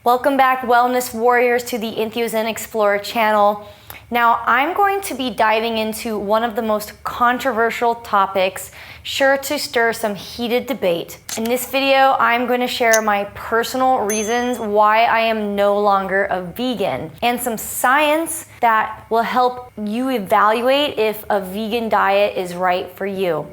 Welcome back, Wellness Warriors, to the Entheozen Explorer channel. Now, I'm going to be diving into one of the most controversial topics, sure to stir some heated debate. In this video, I'm going to share my personal reasons why I am no longer a vegan, and some science that will help you evaluate if a vegan diet is right for you.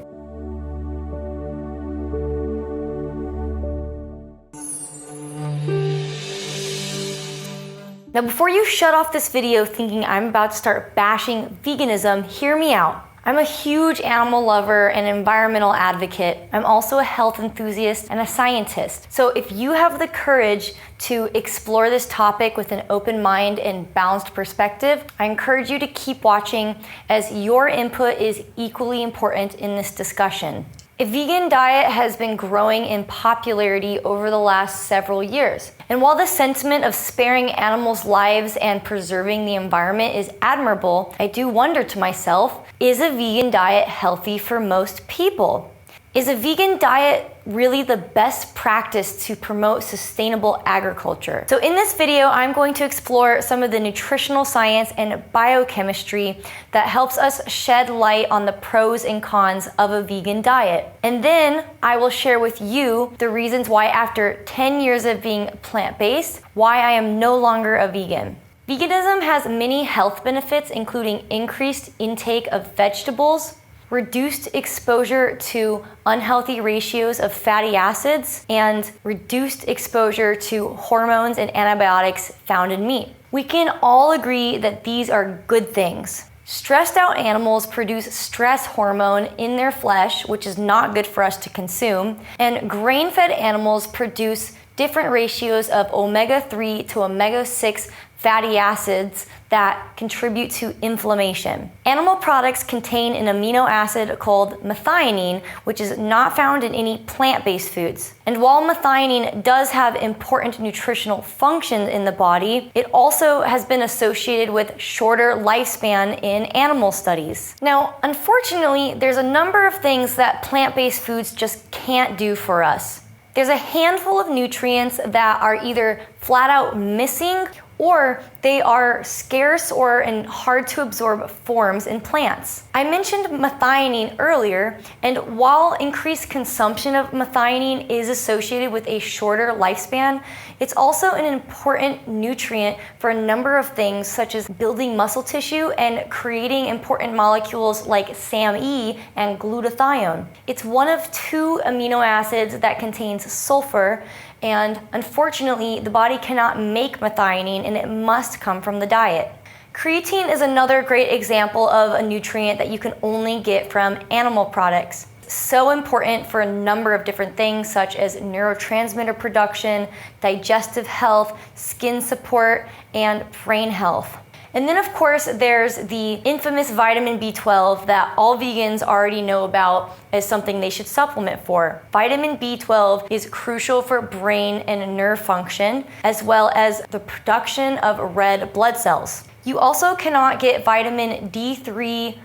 Now, before you shut off this video thinking I'm about to start bashing veganism, hear me out. I'm a huge animal lover and environmental advocate. I'm also a health enthusiast and a scientist. So if you have the courage to explore this topic with an open mind and balanced perspective, I encourage you to keep watching, as your input is equally important in this discussion. A vegan diet has been growing in popularity over the last several years. And while the sentiment of sparing animals' lives and preserving the environment is admirable, I do wonder to myself, is a vegan diet healthy for most people? Is a vegan diet really the best practice to promote sustainable agriculture? So in this video, I'm going to explore some of the nutritional science and biochemistry that helps us shed light on the pros and cons of a vegan diet. And then I will share with you the reasons why, after 10 years of being plant-based, why I am no longer a vegan. Veganism has many health benefits, including increased intake of vegetables, reduced exposure to unhealthy ratios of fatty acids, and reduced exposure to hormones and antibiotics found in meat. We can all agree that these are good things. Stressed out animals produce stress hormone in their flesh, which is not good for us to consume, and grain-fed animals produce different ratios of omega-3 to omega-6 fatty acids that contribute to inflammation. Animal products contain an amino acid called methionine, which is not found in any plant-based foods. And while methionine does have important nutritional functions in the body, it also has been associated with shorter lifespan in animal studies. Now, unfortunately, there's a number of things that plant-based foods just can't do for us. There's a handful of nutrients that are either flat out missing, or they are scarce or in hard to absorb forms in plants. I mentioned methionine earlier, and while increased consumption of methionine is associated with a shorter lifespan, it's also an important nutrient for a number of things, such as building muscle tissue and creating important molecules like SAMe and glutathione. It's one of 2 amino acids that contains sulfur, and unfortunately, the body cannot make methionine, and it must come from the diet. Creatine is another great example of a nutrient that you can only get from animal products. So important for a number of different things, such as neurotransmitter production, digestive health, skin support, and brain health. And then, of course, there's the infamous vitamin B12 that all vegans already know about as something they should supplement for. Vitamin B12 is crucial for brain and nerve function, as well as the production of red blood cells. You also cannot get vitamin D3,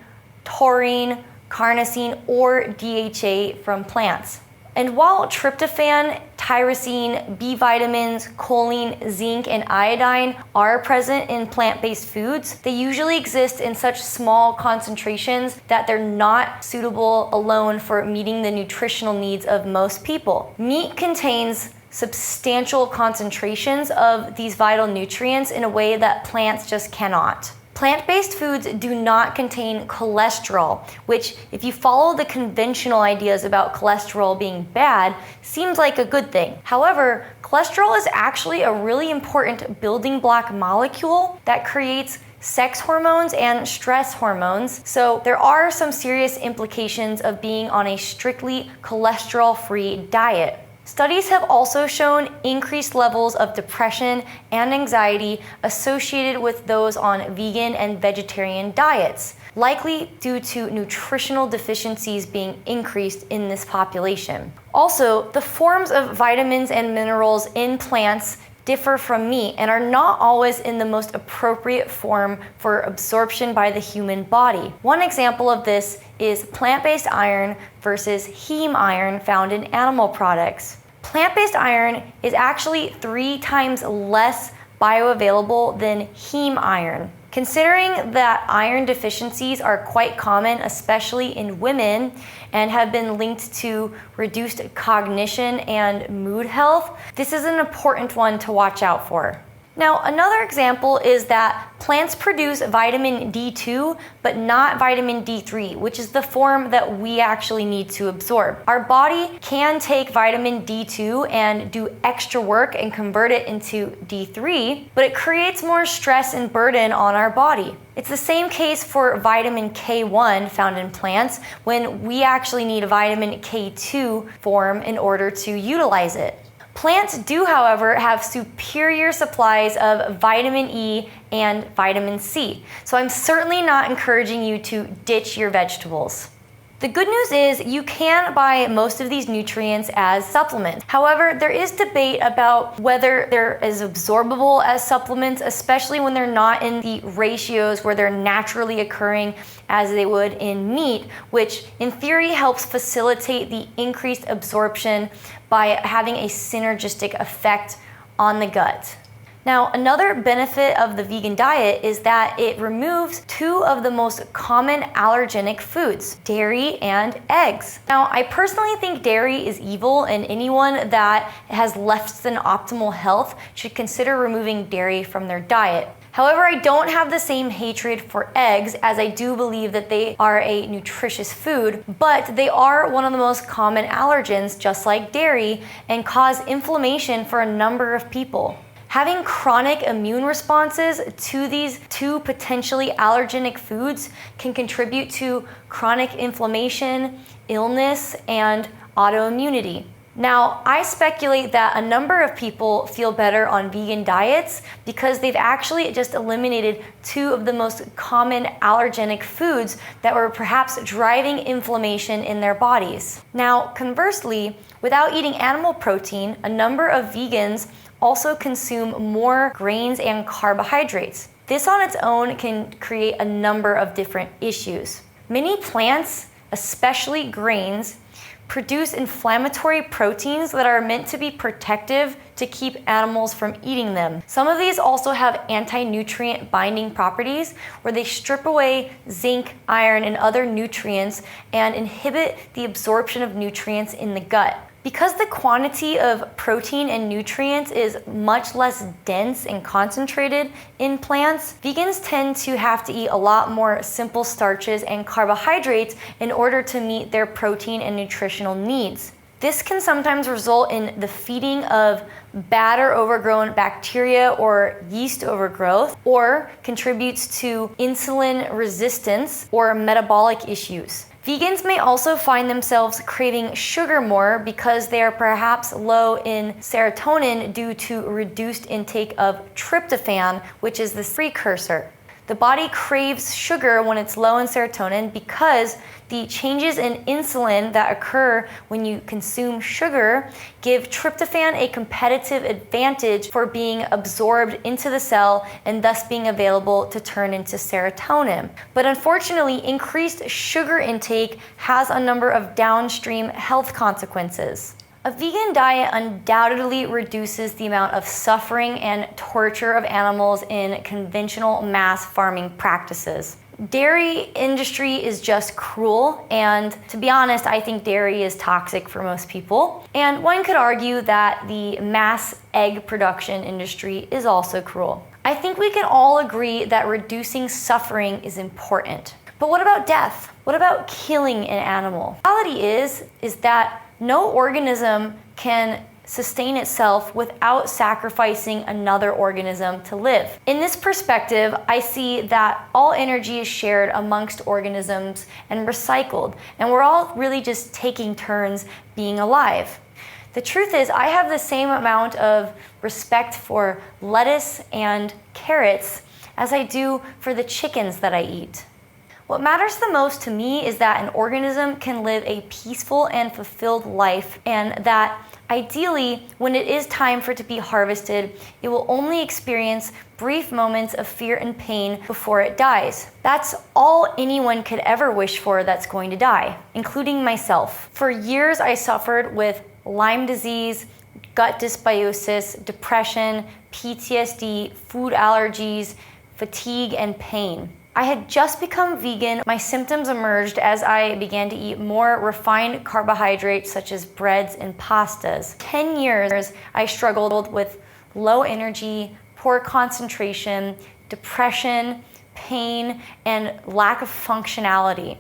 taurine, carnosine, or DHA from plants. And while tryptophan, tyrosine, B vitamins, choline, zinc, and iodine are present in plant-based foods, they usually exist in such small concentrations that they're not suitable alone for meeting the nutritional needs of most people. Meat contains substantial concentrations of these vital nutrients in a way that plants just cannot. Plant-based foods do not contain cholesterol, which, if you follow the conventional ideas about cholesterol being bad, seems like a good thing. However, cholesterol is actually a really important building block molecule that creates sex hormones and stress hormones, so there are some serious implications of being on a strictly cholesterol-free diet. Studies have also shown increased levels of depression and anxiety associated with those on vegan and vegetarian diets, likely due to nutritional deficiencies being increased in this population. Also, the forms of vitamins and minerals in plants differ from meat and are not always in the most appropriate form for absorption by the human body. One example of this is plant-based iron versus heme iron found in animal products. Plant-based iron is actually 3 times less bioavailable than heme iron. Considering that iron deficiencies are quite common, especially in women, and have been linked to reduced cognition and mood health, this is an important one to watch out for. Now, another example is that plants produce vitamin D2, but not vitamin D3, which is the form that we actually need to absorb. Our body can take vitamin D2 and do extra work and convert it into D3, but it creates more stress and burden on our body. It's the same case for vitamin K1 found in plants, when we actually need a vitamin K2 form in order to utilize it. Plants do, however, have superior supplies of vitamin E and vitamin C, so I'm certainly not encouraging you to ditch your vegetables. The good news is you can buy most of these nutrients as supplements. However, there is debate about whether they're as absorbable as supplements, especially when they're not in the ratios where they're naturally occurring as they would in meat, which in theory helps facilitate the increased absorption by having a synergistic effect on the gut. Now, another benefit of the vegan diet is that it removes 2 of the most common allergenic foods, dairy and eggs. Now, I personally think dairy is evil, and anyone that has less than optimal health should consider removing dairy from their diet. However, I don't have the same hatred for eggs, as I do believe that they are a nutritious food, but they are one of the most common allergens, just like dairy, and cause inflammation for a number of people. Having chronic immune responses to these 2 potentially allergenic foods can contribute to chronic inflammation, illness, and autoimmunity. Now, I speculate that a number of people feel better on vegan diets because they've actually just eliminated 2 of the most common allergenic foods that were perhaps driving inflammation in their bodies. Now, conversely, without eating animal protein, a number of vegans also consume more grains and carbohydrates. This on its own can create a number of different issues. Many plants, especially grains, produce inflammatory proteins that are meant to be protective to keep animals from eating them. Some of these also have anti-nutrient binding properties where they strip away zinc, iron, and other nutrients and inhibit the absorption of nutrients in the gut. Because the quantity of protein and nutrients is much less dense and concentrated in plants, vegans tend to have to eat a lot more simple starches and carbohydrates in order to meet their protein and nutritional needs. This can sometimes result in the feeding of bad or overgrown bacteria or yeast overgrowth, or contributes to insulin resistance or metabolic issues. Vegans may also find themselves craving sugar more because they are perhaps low in serotonin due to reduced intake of tryptophan, which is the precursor. The body craves sugar when it's low in serotonin because the changes in insulin that occur when you consume sugar give tryptophan a competitive advantage for being absorbed into the cell and thus being available to turn into serotonin. But unfortunately, increased sugar intake has a number of downstream health consequences. A vegan diet undoubtedly reduces the amount of suffering and torture of animals in conventional mass farming practices. Dairy industry is just cruel, and to be honest, I think dairy is toxic for most people. And one could argue that the mass egg production industry is also cruel. I think we can all agree that reducing suffering is important. But what about death? What about killing an animal? The reality is that no organism can sustain itself without sacrificing another organism to live. In this perspective, I see that all energy is shared amongst organisms and recycled, and we're all really just taking turns being alive. The truth is, I have the same amount of respect for lettuce and carrots as I do for the chickens that I eat. What matters the most to me is that an organism can live a peaceful and fulfilled life, and that ideally, when it is time for it to be harvested, it will only experience brief moments of fear and pain before it dies. That's all anyone could ever wish for that's going to die, including myself. For years, I suffered with Lyme disease, gut dysbiosis, depression, PTSD, food allergies, fatigue, and pain. I had just become vegan. My symptoms emerged as I began to eat more refined carbohydrates such as breads and pastas. 10 years, I struggled with low energy, poor concentration, depression, pain, and lack of functionality.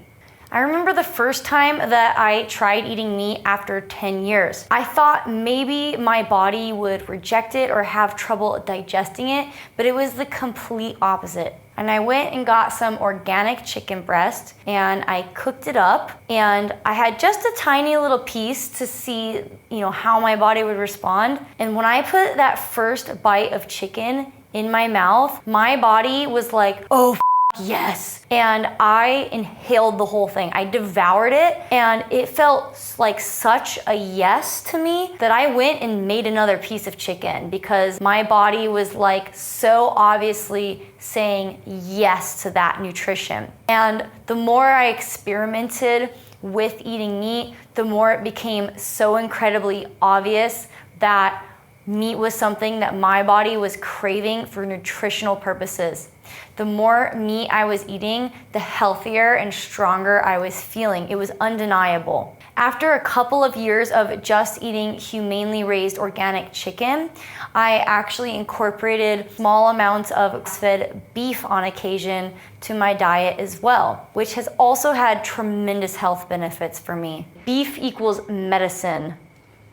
I remember the first time that I tried eating meat after 10 years. I thought maybe my body would reject it or have trouble digesting it, but it was the complete opposite. And I went and got some organic chicken breast and I cooked it up, and I had just a tiny little piece to see, how my body would respond. And when I put that first bite of chicken in my mouth, my body was like, oh, yes. And I inhaled the whole thing. I devoured it, and it felt like such a yes to me that I went and made another piece of chicken because my body was like so obviously saying yes to that nutrition. And the more I experimented with eating meat, the more it became so incredibly obvious that meat was something that my body was craving for nutritional purposes. The more meat I was eating, the healthier and stronger I was feeling. It was undeniable. After a couple of years of just eating humanely raised organic chicken, I actually incorporated small amounts of fed beef on occasion to my diet as well, which has also had tremendous health benefits for me. Beef equals medicine.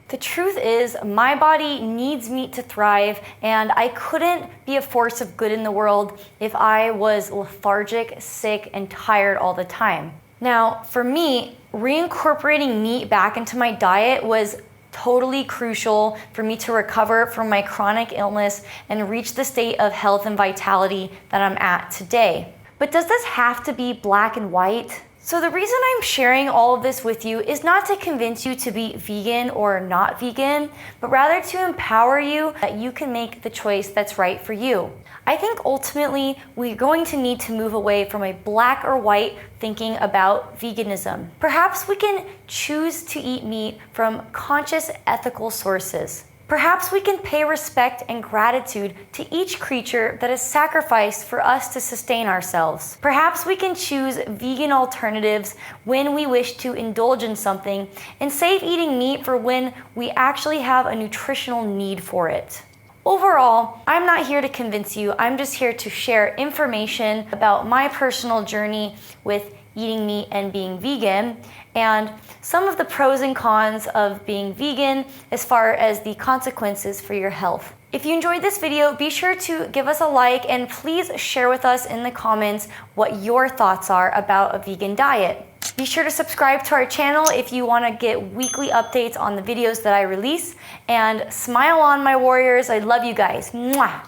The truth is, my body needs meat to thrive, and I couldn't be a force of good in the world if I was lethargic, sick, and tired all the time. Now, for me, reincorporating meat back into my diet was totally crucial for me to recover from my chronic illness and reach the state of health and vitality that I'm at today. But does this have to be black and white? So the reason I'm sharing all of this with you is not to convince you to be vegan or not vegan, but rather to empower you that you can make the choice that's right for you. I think ultimately we're going to need to move away from a black or white thinking about veganism. Perhaps we can choose to eat meat from conscious ethical sources. Perhaps we can pay respect and gratitude to each creature that is sacrificed for us to sustain ourselves. Perhaps we can choose vegan alternatives when we wish to indulge in something and save eating meat for when we actually have a nutritional need for it. Overall, I'm not here to convince you. I'm just here to share information about my personal journey with eating meat and being vegan, and some of the pros and cons of being vegan as far as the consequences for your health. If you enjoyed this video, be sure to give us a like and please share with us in the comments what your thoughts are about a vegan diet. Be sure to subscribe to our channel if you want to get weekly updates on the videos that I release, and smile on, my warriors. I love you guys. Mwah!